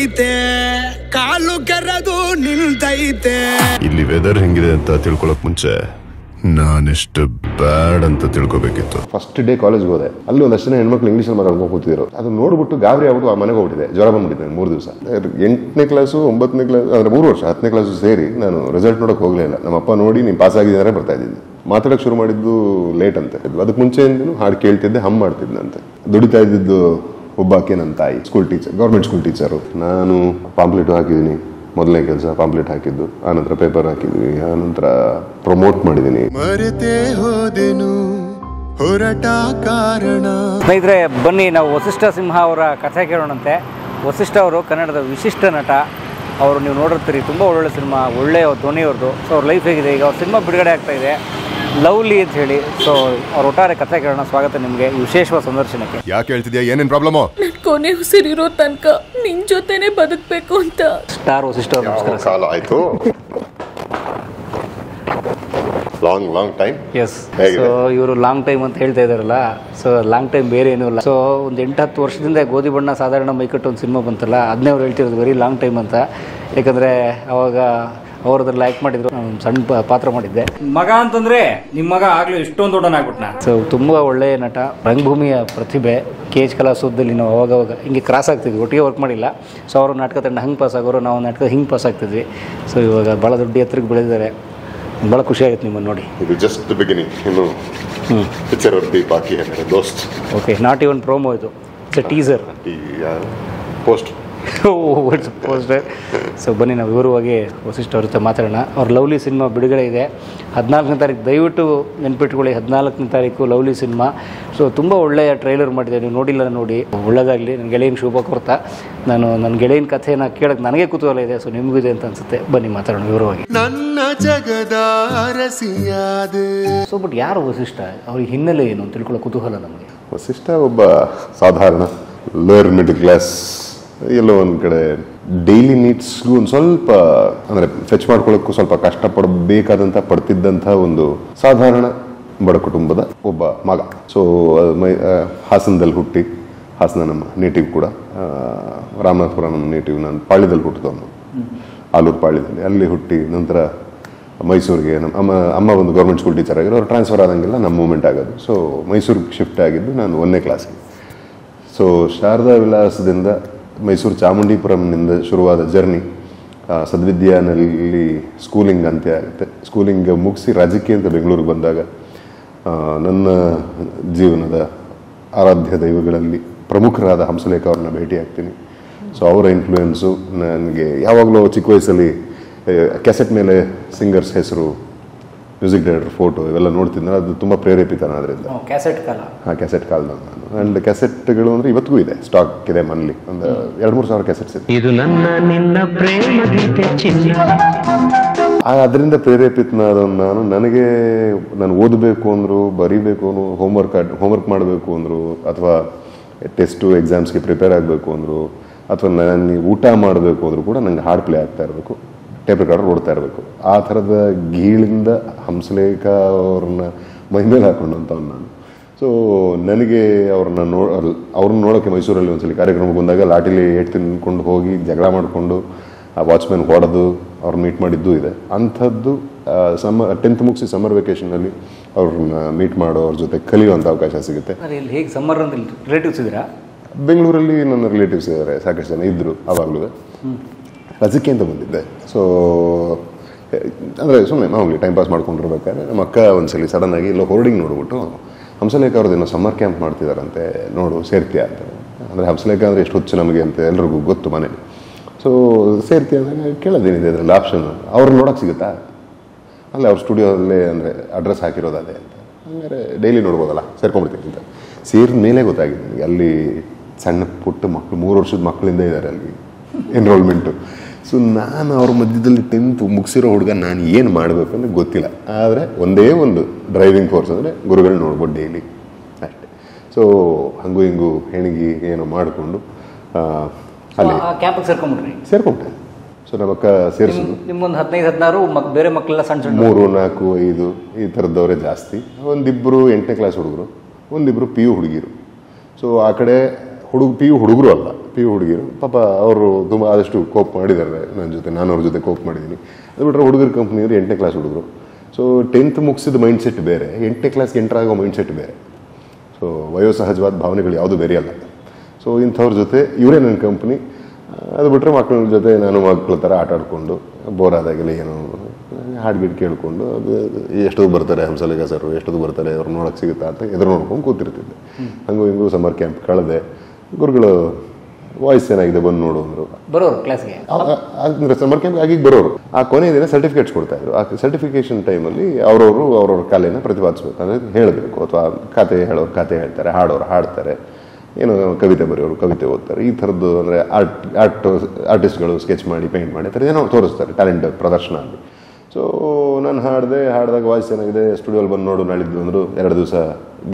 ನಿಂತೈತೆ ಕಾಲು ಕೆರೆದು ನಿಲ್ತೈತೆ. ಇಲ್ಲಿ ವೆದರ್ ಹೆಂಗಿದೆ ಅಂತ ತಿಳ್ಕೊಳಕ್ ಮುಂಚೆ ನಾನೆಷ್ಟು ಬ್ಯಾಡ್ ಅಂತ ತಿಳ್ಕೊಬೇಕಿತ್ತು. ಫಸ್ಟ್ ಡೇ ಕಾಲೇಜ್ಗೆ ಹೋದೆ. ಅಲ್ಲಿ ಒಂದಷ್ಟು ಜನ ಹೆಣ್ಮಕ್ಳು ಇಂಗ್ಲೀಷಲ್ಲಿ ಮಾತಾಡ್ಕೊಂಡು ಕೂತಿದ್ರು. ಅದು ನೋಡ್ಬಿಟ್ಟು ಗಾಬರಿ ಆಗ್ಬಿಟ್ಟು ಆ ಮನೆಗೆ ಹೋಗ್ಬಿಟ್ಟಿದೆ. ಜ್ವರ ಬಂದ್ಬಿಟ್ಟಿದೆ 3 ದಿವಸ. 8ನೇ ಕ್ಲಾಸು 9ನೇ ಕ್ಲಾಸ್ ಅಂದ್ರೆ 3 ವರ್ಷ 10ನೇ ಕ್ಲಾಸು ಸೇರಿ ನಾನು ರಿಸಲ್ಟ್ ನೋಡೋಕೆ ಹೋಗ್ಲಿಲ್ಲ. ನಮ್ಮಪ್ಪ ನೋಡಿ ನೀನು ಪಾಸ್ ಆಗಿದ್ದಾರೆ ಬರ್ತಾ ಇದ್ದೀನಿ. ಮಾತಾಡೋಕೆ ಶುರು ಮಾಡಿದ್ದು ಲೇಟ್ ಅಂತೆ. ಅದಕ್ಕೆ ಮುಂಚೆಯಿಂದನು ಹಾಡು ಕೇಳ್ತಿದ್ದೆ, ಹಮ್ ಮಾಡ್ತಿದ್ದಂತೆ. ದುಡಿತಾ ಇದ್ದಿದ್ದು ಒಬ್ಬಾಕೆ ನನ್ನ ತಾಯಿ, school teacher, government school teacher. ನಾನು ಪಾಂಪ್ಲೆಟು ಹಾಕಿದ್ದೀನಿ. ಮೊದಲನೇ ಕೆಲಸ ಪಾಂಪ್ಲೆಟ್ ಹಾಕಿದ್ದು, ಆನಂತರ ಪೇಪರ್ ಹಾಕಿದ್ವಿ, ಆನಂತರ ಪ್ರಮೋಟ್ ಮಾಡಿದ್ದೀನಿ. ಮರೆತೇ ಹೋದೆನು ಹೊರಟ ಕಾರಣ. ಸ್ನೇಹಿತರೆ ಬನ್ನಿ ನಾವು ವಸಿಷ್ಠ ಸಿಂಹ ಅವರ ಕಥೆ ಕೇಳೋಣಂತೆ. ವಸಿಷ್ಠ ಅವರು ಕನ್ನಡದ ವಿಶಿಷ್ಟ ನಟ. ಅವರು ನೀವು ನೋಡಿರ್ತೀರಿ, ತುಂಬ ಒಳ್ಳೊಳ್ಳೆ ಸಿನಿಮಾ, ಒಳ್ಳೆಯ ಧ್ವನಿಯವ್ರದ್ದು. ಸೊ ಅವ್ರ ಲೈಫ್ ಹೇಗಿದೆ, ಈಗ ಅವ್ರ ಸಿನಿಮಾ ಬಿಡುಗಡೆ ಆಗ್ತಾ ಇದೆ ಲವ್ಲಿ ಅಂತ ಹೇಳಿ. ಸೊ ಅವ್ರ ಒಟ್ಟಾರೆ ಕಥೆ ಕೇಳೋಣ. ಸ್ವಾಗತ ನಿಮಗೆ ಈ ವಿಶೇಷವಾದ ಸಂದರ್ಶನಕ್ಕೆ. ಯಾಕೆ ಹೇಳ್ತಿದ್ಯಾ, ಏನೇನು ಪ್ರಾಬ್ಲಮು? ನನ್ನ ಕೊನೆ ಉಸಿರಿರೋ ತನಕ ನಿನ್ ಜೊತೆನೆ ಬದುಕಬೇಕು ಅಂತ. ಸ್ಟಾರ್ ವಸಿಷ್ಠ ಅವರು ನಮಸ್ಕಾರ. ಕಾಲ ಆಯ್ತು, ಲಾಂಗ್ ಟೈಮ್. ಎಸ್. ಸೊ ಇವರು ಲಾಂಗ್ ಟೈಮ್ ಅಂತ ಹೇಳ್ತಾ ಇದಾರಲ್ಲ, ಸೊ ಲಾಂಗ್ ಟೈಮ್ ಬೇರೆ ಏನೂ ಇಲ್ಲ. ಸೊ ಒಂದು 8-10 ವರ್ಷದಿಂದ ಗೋಧಿ ಬಣ್ಣ ಸಾಧಾರಣ ಮೈಕಟ್ಟು ಒಂದು ಸಿನಿಮಾ ಬಂತಲ್ಲ, ಅದನ್ನೇ ಅವ್ರು ಹೇಳ್ತಿರೋದು ವೆರಿ ಲಾಂಗ್ ಟೈಮ್ ಅಂತ. ಯಾಕಂದರೆ ಅವಾಗ ಅವ್ರದ್ರಲ್ಲಿ ಆ್ಯಕ್ಟ್ ಮಾಡಿದ್ರು, ನಾನು ಸಣ್ಣ ಪಾತ್ರ ಮಾಡಿದ್ದೆ. ಮಗ ಅಂತಂದ್ರೆ ನಿಮ್ಮ ಮಗ ಆಗ್ಲೂ ಇಷ್ಟೊಂದು ದೊಡ್ಡನಾಗ್ಬಿಟ್ನ. ಸೊ ತುಂಬ ಒಳ್ಳೆಯ ನಟ, ರಂಗಭೂಮಿಯ ಪ್ರತಿಭೆ. KH ಕಲಾಸೋದಲ್ಲಿ ನಾವು ಅವಾಗವಾಗ ಹಿಂಗೆ ಕ್ರಾಸ್ ಆಗ್ತಿದ್ವಿ, ಒಟ್ಟಿಗೆ ವರ್ಕ್ ಮಾಡಿಲ್ಲ. ಸೊ ಅವರು ನಾಟಕ ತಂಡ ಹಂಗೆ ಪಾಸ್ ಆಗೋರು, ನಾವು ನಾಟಕ ಹಿಂಗೆ ಪಾಸ್ ಆಗ್ತಿದ್ವಿ. ಸೊ ಇವಾಗ ಭಾಳ ದೊಡ್ಡ ಎತ್ತರಕ್ಕೆ ಬೆಳೆದಿದ್ದಾರೆ. ಭಾಳ ಖುಷಿ ಆಗುತ್ತೆ ನಿಮ್ಮನ್ನು ನೋಡಿ. ಇದು ಜಸ್ಟ್ ಬಿಗಿನಿಂಗ್, ಇನ್ನು ಪಿಕ್ಚರ್ ಅವ್ರದ್ದು ಬಾಕಿ है ದೋಸ್ತ್. ಓಕೆ, ನಾಟ್ ಇವನ್ ಪ್ರೋಮೋ, ಇದು it's A teaser, post. Poster. So ಬನ್ನಿ ನಾವು ವಿವರವಾಗಿ ವಸಿಷ್ಠ ಅವ್ರ ಜೊತೆ ಮಾತಾಡೋಣ. ಅವ್ರ ಲವ್ಲಿ ಸಿನಿಮಾ ಬಿಡುಗಡೆ ಇದೆ 14ನೇ ತಾರೀಕು. ದಯವಿಟ್ಟು ನೆನ್ಪಿಟ್ಕೊಳ್ಳಿ, 14ನೇ ತಾರೀಕು ಲವ್ಲಿ ಸಿನಿಮಾ. ಸೊ ತುಂಬ ಒಳ್ಳೆಯ ಟ್ರೈಲರ್ ಮಾಡಿದೆ, ನೀವು ನೋಡಿಲ್ಲ ನೋಡಿ, ಒಳ್ಳೆಯದಾಗಲಿ. ನನ್ನ ಗೆಳೆಯನ ಶುಭ ಕೊಡ್ತಾ, ನಾನು ನನ್ನ ಗೆಳೆಯನ ಕಥೆನ ಕೇಳೋಕ್ಕೆ ನನಗೆ ಕುತೂಹಲ ಇದೆ. ಸೊ ನಿಮಗೂ ಇದೆ ಅಂತ ಅನ್ಸುತ್ತೆ. ಬನ್ನಿ ಮಾತಾಡೋಣ ವಿವರವಾಗಿ. ನನ್ನ ಜಗದ ಅರಸಿಯಾದೆ. ಸೊ ಬಟ್ ಯಾರು ವಸಿಷ್ಠ, ಅವ್ರಿಗೆ ಹಿನ್ನೆಲೆ ಏನು ತಿಳ್ಕೊಳ್ಳೋ ಕುತೂಹಲ ನಮಗೆ. ವಸಿಷ್ಠ ಒಬ್ಬ ಸಾಧಾರಣ ಲೋಯರ್ ಮಿಡಲ್ ಕ್ಲಾಸ್, ಎಲ್ಲೋ ಒಂದು ಕಡೆ ಡೈಲಿ ನೀಡ್ಸ್ಗೂ ಒಂದು ಸ್ವಲ್ಪ ಅಂದರೆ ಫೆಚ್ ಮಾಡ್ಕೊಳ್ಳೋಕ್ಕೂ ಸ್ವಲ್ಪ ಕಷ್ಟಪಡಬೇಕಾದಂಥ ಪಡ್ತಿದ್ದಂಥ ಒಂದು ಸಾಧಾರಣ ಬಡ ಕುಟುಂಬದ ಒಬ್ಬ ಮಗ. ಸೊ ಹಾಸನದಲ್ಲಿ ಹುಟ್ಟಿ, ಹಾಸನ ನಮ್ಮ ನೇಟಿವ್ ಕೂಡ, ರಾಮನಾಥಪುರ ನಮ್ಮ ನೇಟಿವ್. ನಾನು ಪಾಳ್ಯದಲ್ಲಿ ಹುಟ್ಟಿದವನು, ಆಲೂರು ಪಾಳ್ಯದಲ್ಲಿ. ಅಲ್ಲಿ ಹುಟ್ಟಿ ನಂತರ ಮೈಸೂರಿಗೆ ನಮ್ಮ ಅಮ್ಮ ಒಂದು ಗೌರ್ಮೆಂಟ್ ಸ್ಕೂಲ್ ಟೀಚರ್ ಆಗಿರೋ, ಅವ್ರು ಟ್ರಾನ್ಸ್ಫರ್ ಆದಂಗೆಲ್ಲ ನಮ್ಮ ಮೂಮೆಂಟ್ ಆಗೋದು. ಸೊ ಮೈಸೂರಿಗೆ ಶಿಫ್ಟ್ ಆಗಿದ್ದು ನಾನು 1ನೇ ಕ್ಲಾಸ್ಗೆ. ಸೊ ಶಾರದಾ ವಿಲಾಸದಿಂದ ಮೈಸೂರು ಚಾಮುಂಡಿಪುರಂನಿಂದ ಶುರುವಾದ ಜರ್ನಿ ಸದ್ವಿದ್ಯಾನಲ್ಲಿ ಸ್ಕೂಲಿಂಗ್ ಅಂತ್ಯ ಆಗುತ್ತೆ. ಸ್ಕೂಲಿಂಗ್ ಮುಗಿಸಿ ರಾಜಕೀಯ ಅಂತ ಬೆಂಗಳೂರಿಗೆ ಬಂದಾಗ ನನ್ನ ಜೀವನದ ಆರಾಧ್ಯ ದೈವಗಳಲ್ಲಿ ಪ್ರಮುಖರಾದ ಹಂಸಲೇಖ ಅವ್ರನ್ನ ಭೇಟಿ ಆಗ್ತೀನಿ. ಸೊ ಅವರ ಇನ್ಫ್ಲೂಯೆನ್ಸು ನನಗೆ ಯಾವಾಗಲೂ ಚಿಕ್ಕ ವಯಸ್ಸಲ್ಲಿ ಕ್ಯಾಸೆಟ್ ಮೇಲೆ ಸಿಂಗರ್ಸ್ ಹೆಸರು, ಮ್ಯೂಸಿಕ್ ಡೈರೆಕ್ಟರ್ ಫೋಟೋ ಇವೆಲ್ಲ ನೋಡ್ತಿದ್ದೆ. ಅದು ತುಂಬ ಪ್ರೇರೇಪಿತನ ಅದರಿಂದ. ಕ್ಯಾಸೆಟ್ ಕಾಲ. ಹಾಂ, ಕ್ಯಾಸೆಟ್ ಕಾಲದಲ್ಲಿ ನಾನು. ಆ್ಯಂಡ್ ಕ್ಯಾಸೆಟ್ಗಳು ಅಂದರೆ ಇವತ್ತಿಗೂ ಇದೆ, ಸ್ಟಾಕ್ ಇದೆ ಮನೇಲಿ. ಒಂದು 2-3 ಸಾವಿರ ಕ್ಯಾಸೆಟ್ಸ್ ಇದೆ. ಇದು ನನ್ನ ನಿನ್ನ ಪ್ರೇಮ ಗೀತೆ ಚಿನ್ನ. ಅದರಿಂದ ಪ್ರೇರೇಪಿತನಾದವನು ನಾನು. ನಾನು ಓದಬೇಕು ಅಂದರು, ಬರೀಬೇಕು ಅಂದರು, ಹೋಮ್ವರ್ಕ್ ಮಾಡಬೇಕು ಅಂದರು, ಅಥವಾ ಟೆಸ್ಟು ಎಕ್ಸಾಮ್ಸ್ಗೆ ಪ್ರಿಪೇರ್ ಆಗಬೇಕು ಅಂದರು, ಅಥವಾ ನಾನು ಊಟ ಮಾಡಬೇಕು ಅಂದರೂ ಕೂಡ ನಂಗೆ ಹಾಡು ಪ್ಲೇ ಆಗ್ತಾ ಇರಬೇಕು, ಟೇಪ್ ರೆಕಾರ್ಡರ್ ಓಡ್ತಾ ಇರಬೇಕು. ಆ ಥರದ ಗೀಳಿಂದ ಹಂಸಲೇಖ ಅವ್ರನ್ನ ಮೈಮೇಲೆ ಹಾಕೊಂಡಂಥವ್ನು ನಾನು. ಸೊ ನನಗೆ ಅವ್ರನ್ನ ನೋಡೋಕ್ಕೆ ಮೈಸೂರಲ್ಲಿ ಒಂದ್ಸಲಿ ಕಾರ್ಯಕ್ರಮಕ್ಕೆ ಬಂದಾಗ ಲಾಟಿಲಿ ಏಟ್ ತಿನ್ಕೊಂಡು ಹೋಗಿ ಜಗಳ ಮಾಡಿಕೊಂಡು ಆ ವಾಚ್ಮ್ಯಾನ್ ಹೊಡೆದು ಅವ್ರನ್ನ ಮೀಟ್ ಮಾಡಿದ್ದು ಇದೆ. ಅಂಥದ್ದು 10th ಮುಗಿಸಿ ಸಮ್ಮರ್ ವೆಕೇಷನಲ್ಲಿ ಅವ್ರನ್ನ ಮೀಟ್ ಮಾಡೋ, ಅವ್ರ ಜೊತೆ ಕಲಿಯುವಂಥ ಅವಕಾಶ ಸಿಗುತ್ತೆ. ಹೇಗೆ ಸಮ್ಮರ್ ಅಂತ ರಿಲೇಟಿವ್ಸ್ ಇದ್ದೀರಾ? ಬೆಂಗಳೂರಲ್ಲಿ ನನ್ನ ರಿಲೇಟಿವ್ಸ್ ಇದ್ದಾರೆ, ಸಾಕಷ್ಟು ಜನ ಇದ್ದರು. ಆವಾಗಲೂ ರಜಕ್ಕೆ ಅಂತ ಬಂದಿದ್ದೆ. ಸೊ ಅಂದರೆ ಸುಮ್ಮನೆ ಮಾಮೂಲಿ ಟೈಮ್ ಪಾಸ್ ಮಾಡ್ಕೊಂಡಿರ್ಬೇಕಾದ್ರೆ ನಮ್ಮ ಅಕ್ಕ ಒಂದ್ಸಲಿ ಸಡನ್ನಾಗಿ ಇಲ್ಲೋ ಹೋರ್ಡಿಂಗ್ ನೋಡ್ಬಿಟ್ಟು, ಹಂಸಲೇಖ ಅವ್ರದ್ದೇನೋ ಸಮ್ಮರ್ ಕ್ಯಾಂಪ್ ಮಾಡ್ತಿದ್ದಾರಂತೆ, ನೋಡು ಸೇರ್ತೀಯ ಅಂತ. ಅಂದರೆ ಹಂಸಲೇಖ ಅಂದರೆ ಎಷ್ಟು ಹುಚ್ಚು ನಮಗೆ ಅಂತ ಎಲ್ರಿಗೂ ಗೊತ್ತು ಮನೇಲಿ. ಸೊ ಸೇರ್ತೀಯ ಅಂದರೆ ಕೇಳೋದೇನಿದೆ ಅದರಲ್ಲಿ ಆಪ್ಷನ್, ಅವ್ರನ್ನ ನೋಡೋಕೆ ಸಿಗುತ್ತಾ? ಅಲ್ಲೇ ಅವ್ರ ಸ್ಟುಡಿಯೋದಲ್ಲೇ, ಅಂದರೆ ಅಡ್ರೆಸ್ ಹಾಕಿರೋದೇ ಅಂತ. ಅಂದರೆ ಡೈಲಿ ನೋಡ್ಬೋದಲ್ಲ, ಸೇರ್ಕೊಂಡ್ಬಿಡ್ತೀನಿ ಅಂತ. ಸೇರಿದ ಮೇಲೆ ಗೊತ್ತಾಗಿದೆ ನನಗೆ ಅಲ್ಲಿ ಸಣ್ಣ ಪುಟ್ಟ ಮಕ್ಕಳು, 3 ವರ್ಷದ ಮಕ್ಕಳಿಂದ ಇದ್ದಾರೆ ಅಲ್ಲಿ ಎನ್ರೋಲ್ಮೆಂಟು. ಸೊ ನಾನು ಅವ್ರ ಮಧ್ಯದಲ್ಲಿ 10th ಮುಗಿಸಿರೋ ಹುಡುಗ, ನಾನು ಏನು ಮಾಡಬೇಕು ಅಂದರೆ ಗೊತ್ತಿಲ್ಲ. ಆದರೆ ಒಂದೇ ಒಂದು ಡ್ರೈವಿಂಗ್ ಫೋರ್ಸ್ ಅಂದರೆ ಗುರುಗಳು ನೋಡ್ಬೋದು ಡೈಲಿ ಅಷ್ಟೇ. ಸೊ ಹಂಗೂ ಹಿಂಗೂ ಹೆಣಿಗಿ ಏನೋ ಮಾಡಿಕೊಂಡು ಅಲ್ಲಿ ಸೇರ್ಕೊಂಡೆ. ಸೊ ನಮ್ಮ ಅಕ್ಕ ಸೇರಿಸಿದ್ರು. ನಿಮ್ಮೊಂದು 15-16 ಬೇರೆ ಮಕ್ಕಳೆಲ್ಲ ಸಣ್ಣ ಸಣ್ಣ 3, 4, 5 ಈ ಥರದವರೇ ಜಾಸ್ತಿ. ಒಂದಿಬ್ಬರು 8ನೇ ಕ್ಲಾಸ್ ಹುಡುಗರು, ಒಂದಿಬ್ಬರು PU ಹುಡುಗಿರು. ಸೊ ಆ ಕಡೆ PU ಹುಡುಗರು ಅಲ್ಲ, PU ಹುಡುಗಿರು ಪಾಪ ಅವರು ತುಂಬ ಆದಷ್ಟು ಕೋಪ್ ಮಾಡಿದ್ದಾರೆ ನನ್ನ ಜೊತೆ, ನಾನು ಅವ್ರ ಜೊತೆ ಕೋಪ್ ಮಾಡಿದ್ದೀನಿ. ಅದು ಬಿಟ್ಟರೆ ಹುಡುಗರ ಕಂಪ್ನಿಯವರು 8ನೇ ಕ್ಲಾಸ್ ಹುಡುಗರು. ಸೊ 10th ಮುಗಿಸಿದ ಮೈಂಡ್ಸೆಟ್ ಬೇರೆ, 8ನೇ ಕ್ಲಾಸ್ಗೆ ಎಂಟರ್ ಆಗೋ ಮೈಂಡ್ಸೆಟ್ ಬೇರೆ. ಸೊ ವಯೋಸಹಜವಾದ ಭಾವನೆಗಳು ಯಾವುದು ಬೇರೆ ಅಲ್ಲ. ಸೊ ಇಂಥವ್ರ ಜೊತೆ ಇವರೇ ನನ್ನ ಕಂಪ್ನಿ. ಅದು ಬಿಟ್ಟರೆ ಮಕ್ಕಳ ಜೊತೆ ನಾನು ಮಕ್ಕಳ ಥರ ಆಟ ಆಡಿಕೊಂಡು ಬೋರ್ ಆದಾಗೆಲ್ಲ ಏನೋ ಹಾಡ್ಗಿಡ್ ಕೇಳಿಕೊಂಡು ಅದು ಎಷ್ಟೊತ್ತು ಬರ್ತಾರೆ ಹಂಸಲೇಖ ಸರ್, ಎಷ್ಟೊತ್ತು ಬರ್ತಾರೆ ಅವ್ರು ನೋಡೋಕೆ ಸಿಗುತ್ತಾ ಅಂತ ಎದುರು ನೋಡ್ಕೊಂಡು ಕೂತಿರ್ತಿದ್ದೆ. ಹಂಗೂ ಹಿಂಗೂ ಸಮ್ಮರ್ ಕ್ಯಾಂಪ್ ಕಳೆದೆ. ಗುರುಗಳು ವಾಯ್ಸ್ ಏನಾಗಿದೆ ಬಂದು ನೋಡು ಅಂದರು. ಬರೋರು ಕ್ಲಾಸ್ಗೆ ಅಂದರೆ ಸಮ್ಮರ್ ಕ್ಯಾಂಪ್ ಆಗಿ ಬರೋರು. ಆ ಕೊನೆಯ ದಿನ ಸರ್ಟಿಫಿಕೇಟ್ಸ್ ಕೊಡ್ತಾಯಿದ್ರು. ಆ ಸರ್ಟಿಫಿಕೇಷನ್ ಟೈಮಲ್ಲಿ ಅವ್ರವ್ರ ಕಲೆನ ಪ್ರತಿಪಾದಿಸ್ಬೇಕು, ಅಂದರೆ ಹೇಳಬೇಕು. ಅಥವಾ ಕತೆ ಹೇಳೋರು ಕತೆ ಹೇಳ್ತಾರೆ, ಹಾಡೋರು ಹಾಡ್ತಾರೆ, ಏನು ಕವಿತೆ ಬರೆಯೋರು ಕವಿತೆ ಓದ್ತಾರೆ. ಈ ಥರದ್ದು ಅಂದರೆ ಆರ್ಟಿಸ್ಟ್ಗಳು ಸ್ಕೆಚ್ ಮಾಡಿ ಪೇಂಟ್ ಮಾಡಿ ಥರ ಏನೋ ತೋರಿಸ್ತಾರೆ ಟ್ಯಾಲೆಂಟ್ ಪ್ರದರ್ಶನ ಅಲ್ಲಿ. ಸೊ ನಾನು ಹಾಡಿದಾಗ ವಾಯ್ಸ್ ಏನಾಗಿದೆ ಸ್ಟುಡಿಯೋಲ್ಲಿ ಬಂದು ನೋಡು ನಾಳಿದ್ದು ಅಂದರು. 2 ದಿವಸ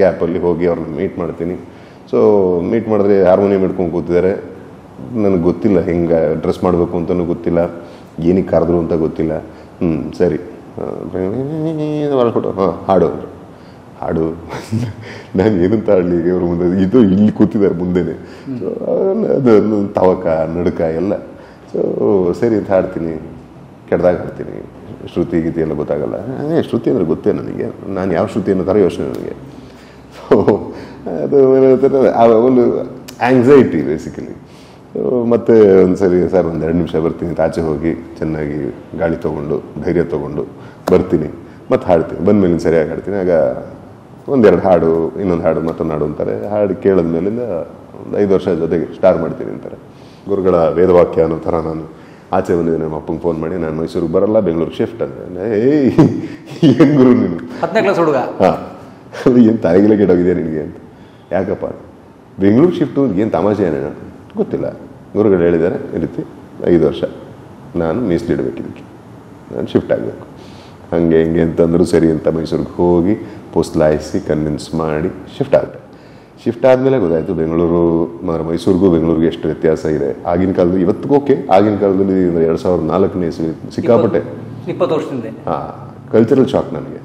ಗ್ಯಾಪಲ್ಲಿ ಹೋಗಿ ಅವ್ರನ್ನ ಮೀಟ್ ಮಾಡ್ತೀನಿ. ಸೊ ಮೀಟ್ ಮಾಡಿದ್ರೆ ಹಾರ್ಮೋನಿಯಂ ಹಿಡ್ಕೊಂಡು ಕೂತಿದ್ದಾರೆ. ನನಗೆ ಗೊತ್ತಿಲ್ಲ ಹೆಂಗೆ ಡ್ರೆಸ್ ಮಾಡಬೇಕು ಅಂತಲೂ ಗೊತ್ತಿಲ್ಲ, ಏನಕ್ಕೆ ಕರೆದ್ರು ಅಂತ ಗೊತ್ತಿಲ್ಲ. ಸರಿ ಹೊರಬಿಟ್ಟು ಹಾಡು ಅಂದರು. ಹಾಡು ನಾನು ಏನಂತ ಹಾಡಲಿ ಇವ್ರ ಮುಂದೆ, ಇದು ಇಲ್ಲಿ ಕೂತಿದ್ದಾರೆ ಮುಂದೆನೆ. ಸೊ ಅದು ತವಕ ನಡುಕ ಎಲ್ಲ. ಸೊ ಸರಿ ಅಂತ ಹಾಡ್ತೀನಿ, ಕೆಡ್ದಾಗ ಹಾಡ್ತೀನಿ. ಶ್ರುತಿ ಗೀತೆ ಎಲ್ಲ ಗೊತ್ತಾಗಲ್ಲ. ಶ್ರುತಿ ಅಂದರೆ ಗೊತ್ತೇ ನನಗೆ, ನಾನು ಯಾವ ಶ್ರುತಿ ಅನ್ನೋ ಥರ ಯೋಚನೆ ನನಗೆ. ಸೊ ಅದು ಒಂದು ಆಂಗ್ಸೈಟಿ ಬೇಸಿಕಲಿ. ಮತ್ತು ಒಂದು ಸರಿ ಸರ್ 1-2 ನಿಮಿಷ ಬರ್ತೀನಿ ಅಂತ ಆಚೆ ಹೋಗಿ ಚೆನ್ನಾಗಿ ಗಾಳಿ ತೊಗೊಂಡು ಧೈರ್ಯ ತೊಗೊಂಡು ಬರ್ತೀನಿ, ಮತ್ತು ಹಾಡ್ತೀನಿ. ಬಂದಮೇಲೆ ಸರಿಯಾಗಿ ಹಾಡ್ತೀನಿ. ಆಗ 1-2 ಹಾಡು, ಇನ್ನೊಂದು ಹಾಡು, ಮತ್ತೊಂದು ಹಾಡು ಅಂತಾರೆ. ಹಾಡು ಕೇಳಿದ ಮೇಲಿಂದ ಒಂದು 5 ವರ್ಷ ಜೊತೆಗೆ ಸ್ಟಾರ್ ಮಾಡ್ತೀನಿ ಅಂತಾರೆ. ಗುರುಗಳ ವೇದವಾಕ್ಯ ಅನ್ನೋ ಥರ ನಾನು ಆಚೆ ಬಂದಿದ್ದೆ. ನಮ್ಮ ಅಪ್ಪಂಗೆ ಫೋನ್ ಮಾಡಿ ನಾನು ಮೈಸೂರಿಗೆ ಬರಲ್ಲ, ಬೆಂಗಳೂರಿಗೆ ಶಿಫ್ಟ್ ಅಂದರೆ. ಏನು ಗುರು ನೀನು 10ನೇ ಕ್ಲಾಸ್ ಹುಡುಗ, ಹಾಂ ಏನು ತಲೆಗಿಲೆ ಕೆಟ್ಟೋಗಿದೆಯಾ ನಿನಗೆ ಅಂತ. ಯಾಕಪ್ಪ ಬೆಂಗಳೂರು ಶಿಫ್ಟು ಏನು ತಮಾಷೆ ಏನೇನು ಗೊತ್ತಿಲ್ಲ. ಗುರುಗಳು ಹೇಳಿದ್ದಾರೆ ಈ ರೀತಿ 5 ವರ್ಷ ನಾನು ಮೀಸಲಿಡಬೇಕಿದ್ದಕ್ಕೆ, ನಾನು ಶಿಫ್ಟ್ ಆಗಬೇಕು, ಹಾಗೆ ಹಿಂಗೆ ಅಂತಂದರೂ ಸರಿ ಅಂತ ಮೈಸೂರಿಗೆ ಹೋಗಿ ಪೋಸ್ಟ್ಲಾಯಿಸಿ ಕನ್ವಿನ್ಸ್ ಮಾಡಿ ಶಿಫ್ಟ್ ಆಗಿದೆ. ಶಿಫ್ಟ್ ಆದಮೇಲೆ ಗೊತ್ತಾಯಿತು ಬೆಂಗಳೂರು ಮೈಸೂರಿಗೂ ಬೆಂಗಳೂರಿಗೆ ಎಷ್ಟು ವ್ಯತ್ಯಾಸ ಇದೆ. ಆಗಿನ ಕಾಲದಲ್ಲಿ ಇವತ್ತಿಗೂ ಓಕೆ, ಆಗಿನ ಕಾಲದಲ್ಲಿ 2004ನೇ ಇಸ್ವಿ ಸಿಕ್ಕಾಪಟ್ಟೆ 20 ವರ್ಷದಿಂದ ಕಲ್ಚರಲ್ ಶಾಕ್ ನನಗೆ.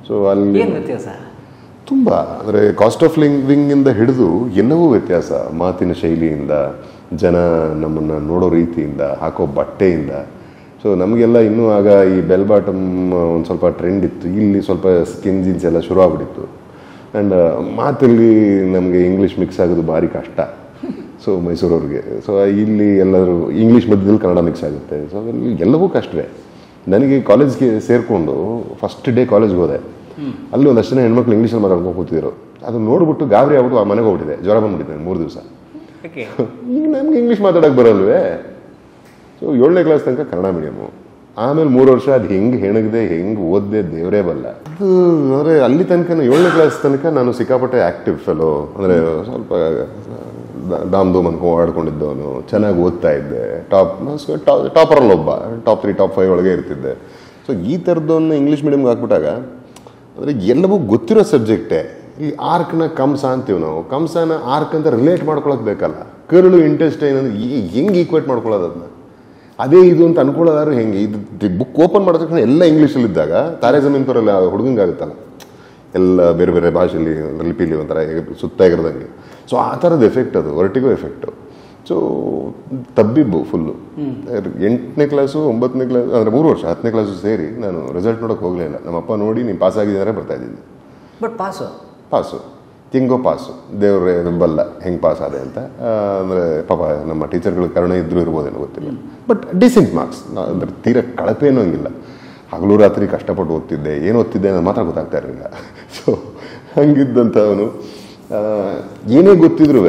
ಸೊ ಅಲ್ಲಿ ವ್ಯತ್ಯಾಸ ತುಂಬ, ಅಂದರೆ ಕಾಸ್ಟ್ ಆಫ್ ಲಿವಿಂಗಿಂದ ಹಿಡಿದು ಎಲ್ಲವೂ ವ್ಯತ್ಯಾಸ. ಮಾತಿನ ಶೈಲಿಯಿಂದ, ಜನ ನಮ್ಮನ್ನು ನೋಡೋ ರೀತಿಯಿಂದ, ಹಾಕೋ ಬಟ್ಟೆಯಿಂದ. ಸೊ ನಮಗೆಲ್ಲ ಇನ್ನೂ ಆಗ ಈ ಬೆಲ್ ಬಾಟಮ್ ಒಂದು ಸ್ವಲ್ಪ ಟ್ರೆಂಡ್ ಇತ್ತು. ಇಲ್ಲಿ ಸ್ವಲ್ಪ ಸ್ಕಿನ್ ಜೀನ್ಸ್ ಎಲ್ಲ ಶುರು ಆಗ್ಬಿಟ್ಟಿತ್ತು. ಆ್ಯಂಡ್ ಮಾತಲ್ಲಿ ನಮಗೆ ಇಂಗ್ಲೀಷ್ ಮಿಕ್ಸ್ ಆಗೋದು ಭಾರಿ ಕಷ್ಟ. ಸೊ ಮೈಸೂರವ್ರಿಗೆ. ಸೊ ಇಲ್ಲಿ ಎಲ್ಲರೂ ಇಂಗ್ಲೀಷ್ ಮಧ್ಯದಲ್ಲಿ ಕನ್ನಡ ಮಿಕ್ಸ್ ಆಗುತ್ತೆ. ಸೊ ಅಲ್ಲಿ ಎಲ್ಲವೂ ಕಷ್ಟವೇ. ನನಗೆ ಕಾಲೇಜ್ಗೆ ಸೇರಿಕೊಂಡು ಫಸ್ಟ್ ಡೇ ಕಾಲೇಜ್ಗೆ ಹೋದೆ. ಅಲ್ಲಿ ಒಂದಷ್ಟು ಜನ ಹೆಣ್ಮಕ್ಳು ಇಂಗ್ಲೀಷಲ್ಲಿ ಮಾತಾಡ್ಕೊಂಡು ಕೂತಿದ್ರು. ಅದು ನೋಡ್ಬಿಟ್ಟು ಗಾಬರಿ ಆಗ್ಬಿಟ್ಟು ಆ ಮನೆಗೆ ಹೋಗ್ಬಿಟ್ಟಿದೆ. ಜ್ವರ ಬಂದ್ಬಿಟ್ಟಿದೆ 3 ದಿವಸ. ಈಗ ನಮ್ಗೆ ಇಂಗ್ಲೀಷ್ ಮಾತಾಡೋಕ್ಕೆ ಬರಲ್ವೇ. ಸೊ 7ನೇ ಕ್ಲಾಸ್ ತನಕ ಕನ್ನಡ ಮೀಡಿಯಮು. ಆಮೇಲೆ 3 ವರ್ಷ ಅದು ಹೆಂಗೆ ಹೆಣಗಿದೆ, ಹೆಂಗೆ ಓದಿದೆ ದೇವರೇ ಬಲ್ಲ. ಅದು ಅಂದರೆ ಅಲ್ಲಿ ತನಕ 7ನೇ ಕ್ಲಾಸ್ ತನಕ ನಾನು ಸಿಕ್ಕಾಪಟ್ಟೆ ಆ್ಯಕ್ಟಿವ್ ಫೆಲೋ, ಅಂದರೆ ಸ್ವಲ್ಪ ದಾಮ್ ಅನ್ಕೊಂಡು ಆಡ್ಕೊಂಡಿದ್ದವನು, ಚೆನ್ನಾಗಿ ಓದ್ತಾ ಇದ್ದೆ, ಟಾಪರಲ್ಲಿ ಒಬ್ಬ, ಟಾಪ್ 3 ಟಾಪ್ 5 ಒಳಗೆ ಇರ್ತಿದ್ದೆ. ಸೊ ಈ ಥರದವನ್ನ ಇಂಗ್ಲೀಷ್ ಮೀಡಿಯಮ್ಗೆ ಹಾಕ್ಬಿಟ್ಟಾಗ ಅಂದರೆ ಎಲ್ಲವೂ ಗೊತ್ತಿರೋ ಸಬ್ಜೆಕ್ಟೇ. ಈ ಆರ್ಕ್ನ ಕಂಸ ಅಂತೀವಿ ನಾವು. ಕಂಸನ ಆರ್ಕ್ ಅಂತ ರಿಲೇಟ್ ಮಾಡ್ಕೊಳಕ್ಕೆ ಬೇಕಲ್ಲ. ಕರುಳು ಇಂಟೆಸ್ಟೈನ್ ಅಂದರೆ ಹೆಂಗೆ ಈಕ್ವೇಟ್ ಮಾಡ್ಕೊಳ್ಳೋದು ಅದನ್ನ, ಅದೇ ಇದು ಅಂತ ಅನ್ಕೊಳ್ಳೋದಾದ್ರು ಹೆಂಗೆ. ಇದು ಬುಕ್ ಓಪನ್ ಮಾಡಿದ ತಕ್ಷಣ ಎಲ್ಲ ಇಂಗ್ಲೀಷಲ್ಲಿದ್ದಾಗ ತಾರೆ ಜಮೀನ್ ಥರ ಎಲ್ಲ ಹುಡುಗಂಗಾಗುತ್ತಲ್ಲ, ಎಲ್ಲ ಬೇರೆ ಬೇರೆ ಭಾಷೆಯಲ್ಲಿ ಲಿಪಿಲಿ ಒಂಥರ ಸುತ್ತಾಗಿರೋದಂಗೆ. ಸೊ ಆ ಥರದ ಎಫೆಕ್ಟ್ ಅದು, ವರ್ಟಿಗೋ ಎಫೆಕ್ಟು. ಸೊ ತಬ್ಬಿಬ್ಬು ಫುಲ್ಲು. 8ನೇ ಕ್ಲಾಸು 9ನೇ ಕ್ಲಾಸ್ ಅಂದರೆ 3 ವರ್ಷ 10ನೇ ಕ್ಲಾಸು ಸೇರಿ ನಾನು ರಿಸಲ್ಟ್ ನೋಡೋಕೆ ಹೋಗಲೇ ಇಲ್ಲ. ನಮ್ಮಪ್ಪ ನೋಡಿ ನೀನು ಪಾಸ್ ಆಗಿದ್ದಾರೆ ಬರ್ತಾ ಇದ್ದೀನಿ. ಬಟ್ ಪಾಸು ತಿಂಗೋ ಪಾಸು, ದೇವ್ರೆ ಬಲ್ಲ ಹೆಂಗೆ ಪಾಸ್ ಆದೆ ಅಂತ. ಅಂದರೆ ಪಾಪ ನಮ್ಮ ಟೀಚರ್ಗಳ ಕಾರಣ ಇದ್ರೂ ಇರ್ಬೋದೇನೋ ಗೊತ್ತಿಲ್ಲ. But decent marks. ಅಂದರೆ ತೀರ ಕಳಪೆ ಏನೂ ಹಂಗಿಲ್ಲ. ಹಗಲು ರಾತ್ರಿ ಕಷ್ಟಪಟ್ಟು ಓದ್ತಿದ್ದೆ. ಏನು ಓದ್ತಿದ್ದೆ ಅನ್ನೋದು ಮಾತ್ರ ಗೊತ್ತಾಗ್ತಾ ಇರಲಿಲ್ಲ. ಸೊ ಹಂಗಿದ್ದಂಥವನು ಏನೇ ಗೊತ್ತಿದ್ರೂ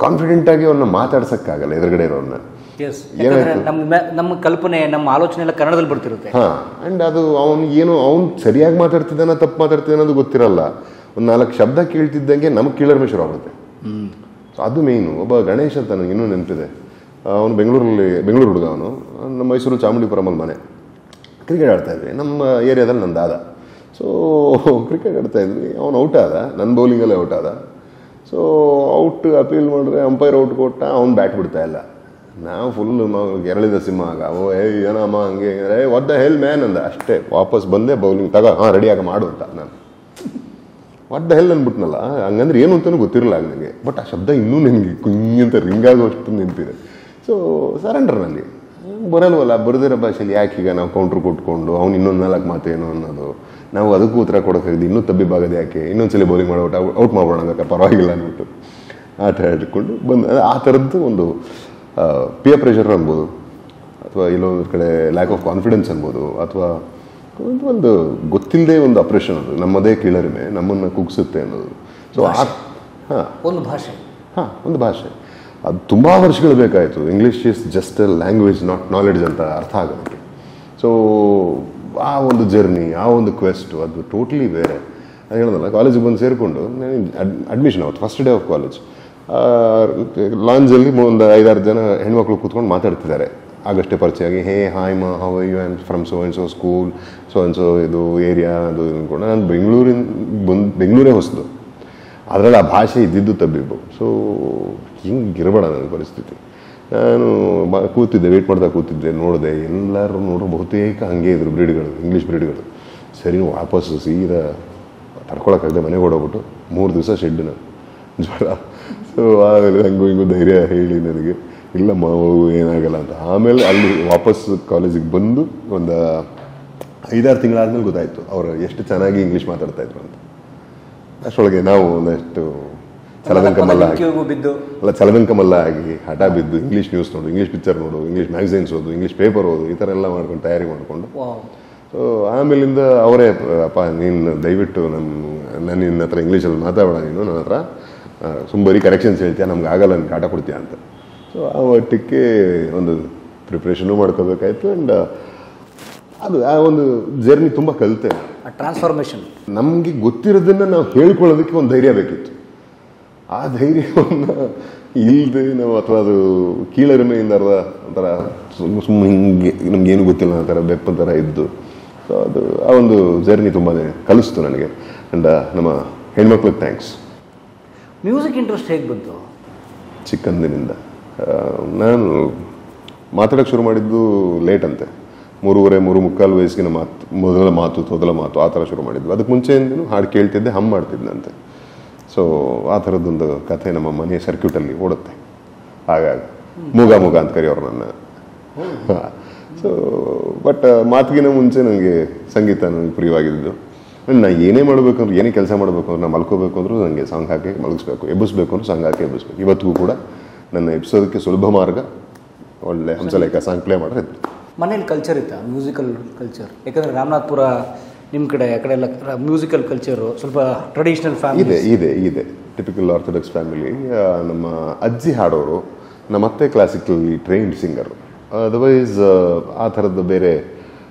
ಕಾನ್ಫಿಡೆಂಟಾಗಿ ಅವ್ರನ್ನ ಮಾತಾಡ್ಸೋಕ್ಕಾಗಲ್ಲ ಎದುರುಗಡೆ ಇರೋನ್ನ. ನಮ್ಮ ಕಲ್ಪನೆ, ನಮ್ಮ ಆಲೋಚನೆ ಎಲ್ಲ ಕನ್ನಡದಲ್ಲಿ ಬರ್ತಿರುತ್ತೆ. ಹಾಂ. ಆ್ಯಂಡ್ ಅದು ಅವ್ನು ಸರಿಯಾಗಿ ಮಾತಾಡ್ತಿದ್ದಾನ ತಪ್ಪು ಮಾತಾಡ್ತಿದ್ದಾನ ಅದು ಗೊತ್ತಿರಲ್ಲ. ಒಂದು 4 ಶಬ್ದ ಕೇಳ್ತಿದ್ದಂಗೆ ನಮಗೆ ಕೀಳರ್ಮೆ ಶುರು ಆಗುತ್ತೆ. ಸೊ ಅದು ಮೇಯ್ನು. ಒಬ್ಬ ಗಣೇಶ್ ಅಂತ ನನಗೆ ಇನ್ನೂ ನೆನಪಿದೆ. ಅವನು ಬೆಂಗಳೂರು ಹುಡುಗ. ಅವನು ನಮ್ಮ ಮೈಸೂರು ಚಾಮುಂಡಿಪುರಮಲ್ಲಿ ಮನೆ. ಕ್ರಿಕೆಟ್ ಆಡ್ತಾಯಿದ್ವಿ ನಮ್ಮ ಏರಿಯಾದಲ್ಲಿ. ನನ್ನ ದಾದ. ಸೊ ಕ್ರಿಕೆಟ್ ಆಡ್ತಾಯಿದ್ವಿ. ಅವನು ಔಟ್ ಆದ, ನನ್ನ ಬೌಲಿಂಗಲ್ಲೇ ಔಟ್ ಆದ. ಸೊ ಔಟ್ ಅಪೀಲ್ ಮಾಡಿದ್ರೆ ಅಂಪೈರ್ ಔಟ್ ಕೊಟ್ಟ, ಅವ್ನು ಬ್ಯಾಟ್ ಬಿಡ್ತಾ ಇಲ್ಲ. ನಾವು ಫುಲ್ಲು ಎರಳಿದ ಸಿಂಹ. ಆಗ ಏನಮ್ಮ ಹಂಗೆ ವಾಟ್ ದ ಹೆಲ್ ಮ್ಯಾನ್ ಅಂದ. ಅಷ್ಟೇ ವಾಪಸ್ ಬಂದೆ, ಬೌಲಿಂಗ್ ರೆಡಿ ಆಗ ಮಾಡು ಅಂತ. ನಾನು ವಾಟ್ ದ ಹೆಲ್ ಅಂದ್ಬಿಟ್ನಲ್ಲ, ಹಂಗಂದ್ರೆ ಏನು ಅಂತಲೂ ಗೊತ್ತಿರಲ್ಲ ಆಗ ನನಗೆ. ಬಟ್ ಆ ಶಬ್ದ ಇನ್ನೂ ನನಗೆ ಕುಂಗಿ ಅಂತ ರಿಂಗ್ ಆಗೋಷ್ಟು ನಿಂತಿದೆ. ಸೊ ಸರೆಂಡರ್ ನನಗೆ ಬರಲ್ವಲ್ಲ, ಬರದಿರೋ ಭಾಷೆಯಲ್ಲಿ ಯಾಕೆ ಈಗ ನಾವು ಕೌಂಟ್ರ್ ಕೊಟ್ಕೊಂಡು ಅವ್ನು ಇನ್ನೊಂದು 4 ಮಾತೇನು ಅನ್ನೋದು, ನಾವು ಅದಕ್ಕೂ ಉತ್ತರ ಕೊಡೋಕ್ಕಾಗಿದೆ, ಇನ್ನೂ ತಬ್ಬಿಬ್ಬಾಗದು ಯಾಕೆ, ಇನ್ನೊಂದ್ಸಲಿ ಬೌಲಿಂಗ್ ಮಾಡ್ಬಿಟ್ಟು ಔಟ್ ಮಾಡ್ಬೋಣ ಹಂಗಾರೆ ಪರವಾಗಿಲ್ಲ ಅಂದ್ಬಿಟ್ಟು ಆಟ ಆಡಿಕೊಂಡು ಬಂದು ಆ ಥರದ್ದು ಒಂದು ಪಿಯರ್ ಪ್ರೆಷರ್ ಅನ್ಬೋದು, ಅಥವಾ ಇಲ್ಲೊಂದು ಕಡೆ ಲ್ಯಾಕ್ ಆಫ್ ಕಾನ್ಫಿಡೆನ್ಸ್ ಅನ್ಬೋದು, ಅಥವಾ ಒಂದು ಗೊತ್ತಿಲ್ಲದೆ ಒಂದು ಅಪ್ರೆಷನ್, ಅದು ನಮ್ಮದೇ ಕೀಳರಿಮೆ ನಮ್ಮನ್ನು ಕುಗ್ಸುತ್ತೆ ಅನ್ನೋದು. ಸೊ ಒಂದು ಭಾಷೆ ಒಂದು ಭಾಷೆ ಅದು ತುಂಬ ವರ್ಷಗಳು ಬೇಕಾಯಿತು. English is just A language not knowledge ಅಂತ ಅರ್ಥ ಆಗೋದಕ್ಕೆ. ಸೊ ಆ ಒಂದು ಜರ್ನಿ, ಆ ಒಂದು ಕ್ವೆಸ್ಟು ಅದು ಟೋಟ್ಲಿ ಬೇರೆ. ಅದು ಹೇಳೋದಲ್ಲ, ಕಾಲೇಜಿಗೆ ಬಂದು ಸೇರಿಕೊಂಡು ಅಡ್ಮಿಷನ್ ಆಗುತ್ತೆ ಫಸ್ಟ್ ಡೇ ಆಫ್ ಕಾಲೇಜ್. ಲಾಂಜಲ್ಲಿ ಒಂದು 5-6 ಜನ ಹೆಣ್ಮಕ್ಳು ಕೂತ್ಕೊಂಡು ಮಾತಾಡ್ತಿದ್ದಾರೆ, ಆಗಷ್ಟೇ ಪರಿಚಯ ಆಗಿ. ಹೇ ಹಾಯ್ ಮಾ, how are you, and from so and so school, so and so ಇದು ಏರಿಯಾ ಅದು ಅಂದ್ಕೊಂಡು. ನಾನು ಬೆಂಗಳೂರೇ ಹೊಸದು, ಅದರಲ್ಲಿ ಆ ಭಾಷೆ ಇದ್ದಿದ್ದು ತಬ್ಬಿಬ್ಬು. ಸೊ ಹಿಂಗಿರಬೇಡ ನನ್ನ ಪರಿಸ್ಥಿತಿ. ನಾನು ಕೂತಿದ್ದೆ, ವೇಟ್ ಮಾಡ್ತಾ ಕೂತಿದ್ದೆ, ನೋಡಿದೆ ಎಲ್ಲರೂ ನೋಡ್ರು ಬಹುತೇಕ ಹಂಗೆ ಇದ್ರು ಬ್ರೀಡ್ಗಳು, ಇಂಗ್ಲೀಷ್ ಬ್ರೀಡ್ಗಳು. ಸರಿ ವಾಪಸ್ಸು ಸೀದಾ ತಡ್ಕೊಳಕ್ಕಾಗದೆ ಮನೆಗೆ ಓಡೋಗ್ಬಿಟ್ಟು 3 ದಿವಸ ಶೆಡ್ಡು ಜ್ವರ. ಸೊ ಆಮೇಲೆ ಹಂಗೂ ಹಿಂಗೂ ಧೈರ್ಯ ಹೇಳಿ ನನಗೆ, ಇಲ್ಲ ಮಾವು ಏನಾಗಲ್ಲ ಅಂತ. ಆಮೇಲೆ ಅಲ್ಲಿ ವಾಪಸ್ ಕಾಲೇಜಿಗೆ ಬಂದು ಒಂದು 5-6 ತಿಂಗಳಾದ್ಮೇಲೆ ಗೊತ್ತಾಯಿತು ಅವರು ಎಷ್ಟು ಚೆನ್ನಾಗಿ ಇಂಗ್ಲೀಷ್ ಮಾತಾಡ್ತಾಯಿದ್ರು ಅಂತ. ಅಷ್ಟರೊಳಗೆ ನಾವು ಒಂದಷ್ಟು ಚಲದಂಕಮಲ್ಲ ಆಗಿ ಹಠ ಬಿದ್ದು ಇಂಗ್ಲೀಷ್ ನ್ಯೂಸ್ ನೋಡು, ಇಂಗ್ಲೀಷ್ ಪಿಕ್ಚರ್ ನೋಡು, ಇಂಗ್ಲೀಷ್ ಮ್ಯಾಗಝೈನ್ಸ್ ಓದು, ಇಂಗ್ಲೀಷ್ ಪೇಪರ್ ಓದು, ಈ ಥರ ಎಲ್ಲ ಮಾಡ್ಕೊಂಡು ತಯಾರಿ ಮಾಡಿಕೊಂಡು. ಸೊ ಆಮೇಲಿಂದ ಅವರೇ, ಅಪ್ಪ ನೀನು ದಯವಿಟ್ಟು ನಾನು ನಿನ್ನ ಹತ್ರ ಇಂಗ್ಲೀಷಲ್ಲಿ ಮಾತಾಡೋಣ, ನೀನು ನನ್ನ ಹತ್ರ ಸುಂಬರಿ ಕರೆಕ್ಷನ್ಸ್ ಹೇಳ್ತೀಯ, ನಮ್ಗೆ ಆಗಲ್ಲ, ನನಗೆ ಆಟ ಕೊಡ್ತೀಯ ಅಂತ. ಸೊ ಆ ಮಟ್ಟಕ್ಕೆ ಒಂದು ಪ್ರಿಪ್ರೇಷನು ಮಾಡ್ಕೋಬೇಕಾಯ್ತು. ಆ್ಯಂಡ್ ಅದು ಆ ಒಂದು ಜರ್ನಿ ತುಂಬ ಕಲಿತೆ. ಟ್ರಾನ್ಸ್ಫಾರ್ಮೇಷನ್ ನಮಗೆ ಗೊತ್ತಿರೋದನ್ನು ನಾವು ಹೇಳ್ಕೊಳ್ಳೋದಕ್ಕೆ ಒಂದು ಧೈರ್ಯ ಬೇಕಿತ್ತು. ಆ ಧೈರ್ಯವನ್ನು ಇಲ್ಲದೆ ನಾವು, ಅಥವಾ ಅದು ಕೀಳರಿಮೆಯಿಂದ ಒಂಥರ ಸುಮ್ಮನೆ ಹಿಂಗೆ ನಮಗೇನು ಗೊತ್ತಿಲ್ಲ ಆ ಥರ ಬೆಪ್ಪ ಥರ ಇದ್ದು. ಸೊ ಅದು ಆ ಒಂದು ಜರ್ನಿ ತುಂಬಾ ಕಲಿಸ್ತು ನನಗೆ. ಆ್ಯಂಡ್ ನಮ್ಮ ಹೆಣ್ಮಕ್ಳಿಗೆ ಥ್ಯಾಂಕ್ಸ್. ಮ್ಯೂಸಿಕ್ ಇಂಟ್ರೆಸ್ಟ್ ಹೇಗೆ ಬಂತು? ಚಿಕ್ಕಂದಿನಿಂದ ನಾನು ಮಾತಾಡೋಕ್ಕೆ ಶುರು ಮಾಡಿದ್ದು ಲೇಟ್ ಅಂತೆ, 3-3.25 ವಯಸ್ಸಿನ ಮೊದಲ ಮಾತು ಆ ಥರ ಶುರು ಮಾಡಿದ್ದು. ಅದಕ್ಕೆ ಮುಂಚೆಯಿಂದನೂ ಹಾಡು ಕೇಳ್ತಿದ್ದೆ, ಹಮ್ ಮಾಡ್ತಿದ್ದಂತೆ. ಸೊ ಆ ಥರದ್ದೊಂದು ಕಥೆ ನಮ್ಮ ಮನೆ ಸರ್ಕ್ಯೂಟಲ್ಲಿ ಓಡುತ್ತೆ. ಹಾಗಾಗಿ ಮೂಗ ಅಂತ ಕರೆಯೋರು ನನ್ನ. ಸೊ ಬಟ್ ಮಾತಿಗಿನ ಮುಂಚೆ ನನಗೆ ಸಂಗೀತ ನನಗೆ ಪ್ರಿಯವಾಗಿದ್ದು. ನಾನು ಏನೇ ಮಾಡಬೇಕಂದ್ರೆ, ಏನೇ ಕೆಲಸ ಮಾಡಬೇಕು ಅಂದ್ರೆ, ನಾನು ಮಲ್ಕೋಬೇಕು ಅಂದ್ರೂ ನನಗೆ ಸಾಂಗ್ ಹಾಕಿ ಮಲಗಿಸ್ಬೇಕು, ಎಬ್ಬಿಸ್ಬೇಕು ಅಂದ್ರೆ ಸಾಂಗ್ ಹಾಕಿ ಎಬ್ಬಿಸ್ಬೇಕು. ಇವತ್ತಿಗೂ ಕೂಡ ನನ್ನ ಎಬ್ಸೋದಕ್ಕೆ ಸುಲಭ ಮಾರ್ಗ ಒಳ್ಳೆ ಹಂಸಲೇಖ ಸಾಂಗ್ ಪ್ಲೇ ಮಾಡಿದ್ರೆ ಇತ್ತು. ಮನೇಲಿ ಕಲ್ಚರ್ ಇತ್ತಾ, ಮ್ಯೂಸಿಕಲ್ ಕಲ್ಚರ್? ಯಾಕಂದರೆ ರಾಮನಾಥ್ಪುರ ನಿಮ್ಮ ಕಡೆ ಆ ಕಡೆ ಎಲ್ಲ ಮ್ಯೂಸಿಕಲ್ ಕಲ್ಚರು ಸ್ವಲ್ಪ ಟ್ರೆಡಿಷ್ನಲ್ ಫ್ಯಾಮಿಲಿ ಇದೆ ಟಿಪಿಕಲ್ ಆರ್ಥೋಡಾಕ್ಸ್ ಫ್ಯಾಮಿಲಿ. ನಮ್ಮ ಅಜ್ಜಿ ಹಾಡೋರು, ನಮ್ಮ ಅತ್ತೆ ಕ್ಲಾಸಿಕಲಿ ಟ್ರೈನ್ಡ್ ಸಿಂಗರು. ಅದರ್ವೈಸ್ ಆ ಥರದ್ದು ಬೇರೆ